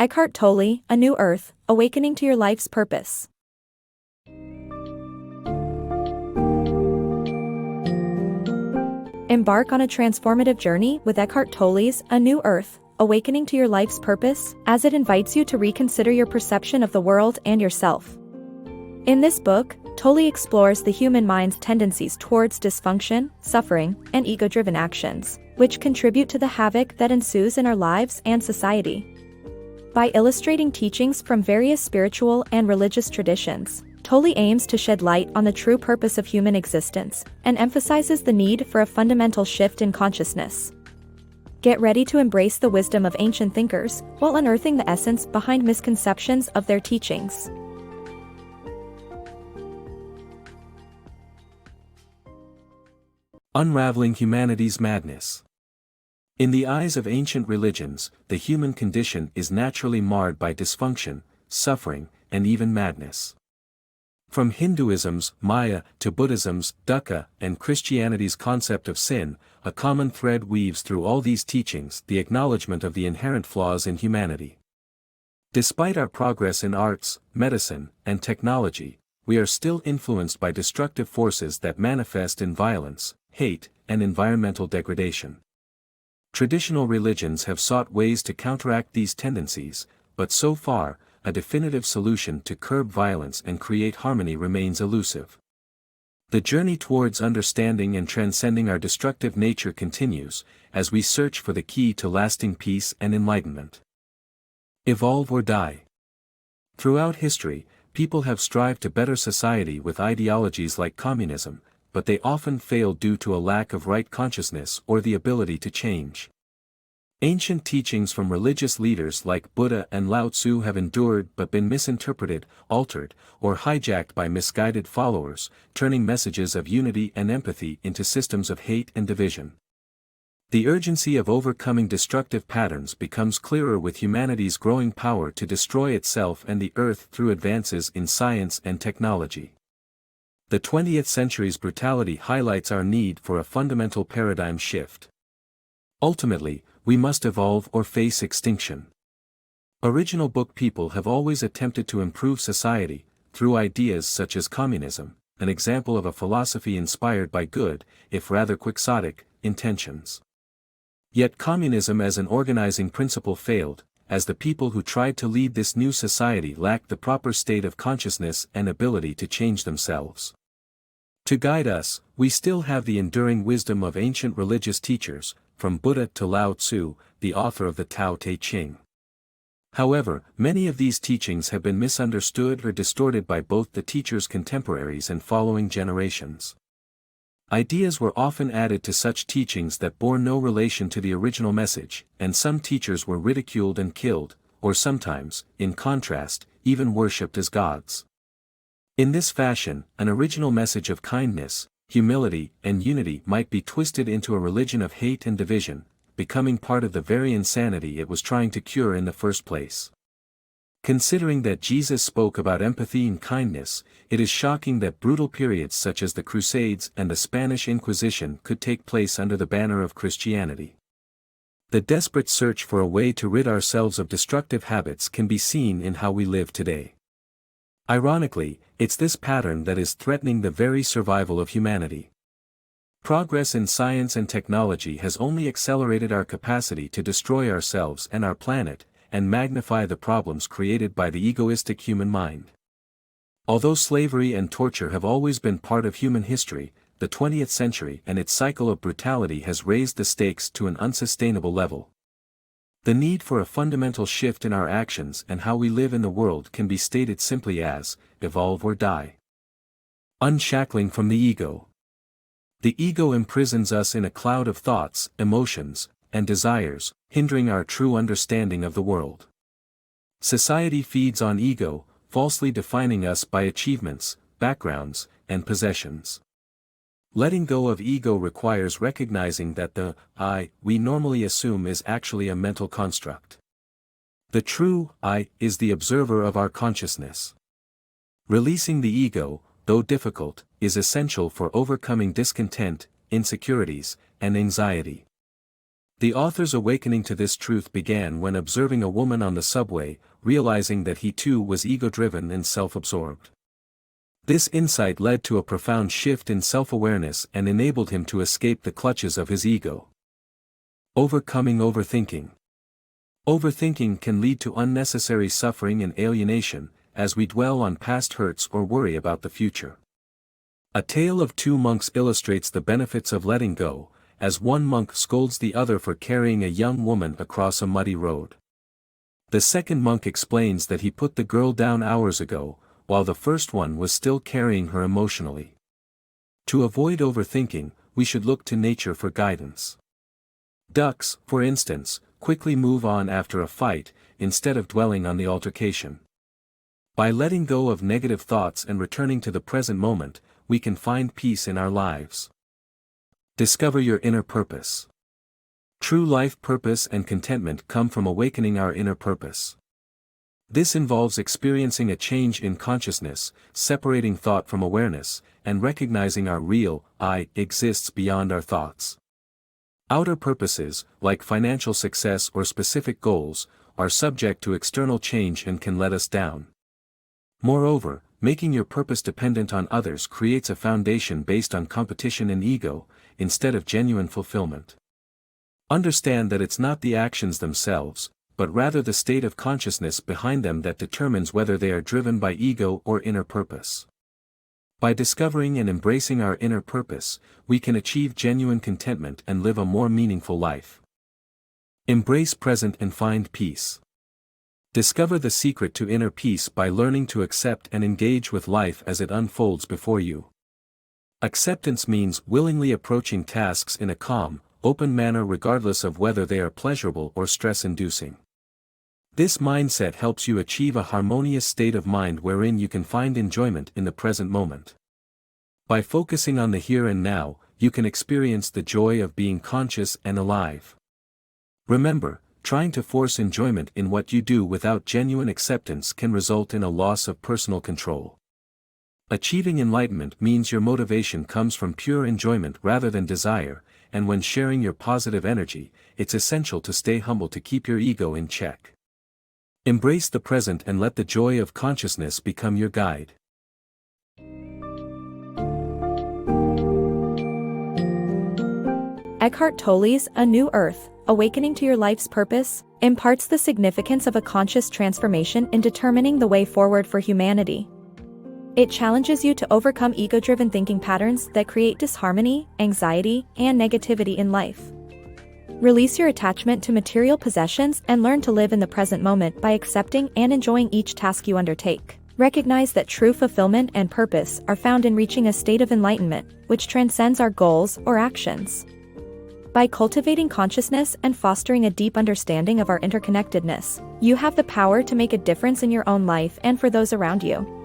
Eckhart Tolle, ANewEarth, Awakening to Your Life's Purpose. Embark on a transformative journey with Eckhart Tolle's ANewEarth, Awakening to Your Life's Purpose, as it invites you to reconsider your perception of the world and yourself. In this book, Tolle explores the human mind's tendencies towards dysfunction, suffering, and ego-driven actions, which contribute to the havoc that ensues in our lives and society. By illustrating teachings from various spiritual and religious traditions, Tolle aims to shed light on the true purpose of human existence and emphasizes the need for a fundamental shift in consciousness. Get ready to embrace the wisdom of ancient thinkers while unearthing the essence behind misconceptions of their teachings. Unraveling humanity's madness. In the eyes of ancient religions, the human condition is naturally marred by dysfunction, suffering, and even madness. From Hinduism's Maya to Buddhism's Dukkha and Christianity's concept of sin, a common thread weaves through all these teachings: the acknowledgement of the inherent flaws in humanity. Despite our progress in arts, medicine, and technology, we are still influenced by destructive forces that manifest in violence, hate, and environmental degradation. Traditional religions have sought ways to counteract these tendencies, but so far, a definitive solution to curb violence and create harmony remains elusive. The journey towards understanding and transcending our destructive nature continues, as we search for the key to lasting peace and enlightenment. Evolve or die. Throughout history, people have strived to better society with ideologies like communism, but they often fail due to a lack of right consciousness or the ability to change. Ancient teachings from religious leaders like Buddha and Lao Tzu have endured but been misinterpreted, altered, or hijacked by misguided followers, turning messages of unity and empathy into systems of hate and division. The urgency of overcoming destructive patterns becomes clearer with humanity's growing power to destroy itself and the earth through advances in science and technology. The 20th century's brutality highlights our need for a fundamental paradigm shift. Ultimately, we must evolve or face extinction. Original book people have always attempted to improve society, through ideas such as communism, an example of a philosophy inspired by good, if rather quixotic, intentions. Yet communism as an organizing principle failed, as the people who tried to lead this new society lacked the proper state of consciousness and ability to change themselves. To guide us, we still have the enduring wisdom of ancient religious teachers, from Buddha to Lao Tzu, the author of the Tao Te Ching. However, many of these teachings have been misunderstood or distorted by both the teachers' contemporaries and following generations. Ideas were often added to such teachings that bore no relation to the original message, and some teachers were ridiculed and killed, or sometimes, in contrast, even worshipped as gods. In this fashion, an original message of kindness, humility, and unity might be twisted into a religion of hate and division, becoming part of the very insanity it was trying to cure in the first place. Considering that Jesus spoke about empathy and kindness, it is shocking that brutal periods such as the Crusades and the Spanish Inquisition could take place under the banner of Christianity. The desperate search for a way to rid ourselves of destructive habits can be seen in how we live today. Ironically, it's this pattern that is threatening the very survival of humanity. Progress in science and technology has only accelerated our capacity to destroy ourselves and our planet, and magnify the problems created by the egoistic human mind. Although slavery and torture have always been part of human history, the 20th century and its cycle of brutality has raised the stakes to an unsustainable level. The need for a fundamental shift in our actions and how we live in the world can be stated simply as, evolve or die. Unshackling from the ego. The ego imprisons us in a cloud of thoughts, emotions, and desires, hindering our true understanding of the world. Society feeds on ego, falsely defining us by achievements, backgrounds, and possessions. Letting go of ego requires recognizing that the I we normally assume is actually a mental construct. The true I is the observer of our consciousness. Releasing the ego, though difficult, is essential for overcoming discontent, insecurities, and anxiety. The author's awakening to this truth began when observing a woman on the subway, realizing that he too was ego-driven and self-absorbed. This insight led to a profound shift in self-awareness and enabled him to escape the clutches of his ego. Overcoming overthinking. Overthinking can lead to unnecessary suffering and alienation, as we dwell on past hurts or worry about the future. A tale of two monks illustrates the benefits of letting go, as one monk scolds the other for carrying a young woman across a muddy road. The second monk explains that he put the girl down hours ago, while the first one was still carrying her emotionally. To avoid overthinking, we should look to nature for guidance. Ducks, for instance, quickly move on after a fight, instead of dwelling on the altercation. By letting go of negative thoughts and returning to the present moment, we can find peace in our lives. Discover your inner purpose. True life purpose and contentment come from awakening our inner purpose. This involves experiencing a change in consciousness, separating thought from awareness, and recognizing our real I exists beyond our thoughts. Outer purposes, like financial success or specific goals, are subject to external change and can let us down. Moreover, making your purpose dependent on others creates a foundation based on competition and ego, instead of genuine fulfillment. Understand that it's not the actions themselves, but rather the state of consciousness behind them that determines whether they are driven by ego or inner purpose. By discovering and embracing our inner purpose, we can achieve genuine contentment and live a more meaningful life. Embrace present and find peace. Discover the secret to inner peace by learning to accept and engage with life as it unfolds before you. Acceptance means willingly approaching tasks in a calm, open manner regardless of whether they are pleasurable or stress-inducing. This mindset helps you achieve a harmonious state of mind wherein you can find enjoyment in the present moment. By focusing on the here and now, you can experience the joy of being conscious and alive. Remember, trying to force enjoyment in what you do without genuine acceptance can result in a loss of personal control. Achieving enlightenment means your motivation comes from pure enjoyment rather than desire, and when sharing your positive energy, it's essential to stay humble to keep your ego in check. Embrace the present and let the joy of consciousness become your guide. Eckhart Tolle's A New Earth, Awakening to Your Life's Purpose, imparts the significance of a conscious transformation in determining the way forward for humanity. It challenges you to overcome ego-driven thinking patterns that create disharmony, anxiety, and negativity in life. Release your attachment to material possessions and learn to live in the present moment by accepting and enjoying each task you undertake. Recognize that true fulfillment and purpose are found in reaching a state of enlightenment, which transcends our goals or actions. By cultivating consciousness and fostering a deep understanding of our interconnectedness, you have the power to make a difference in your own life and for those around you.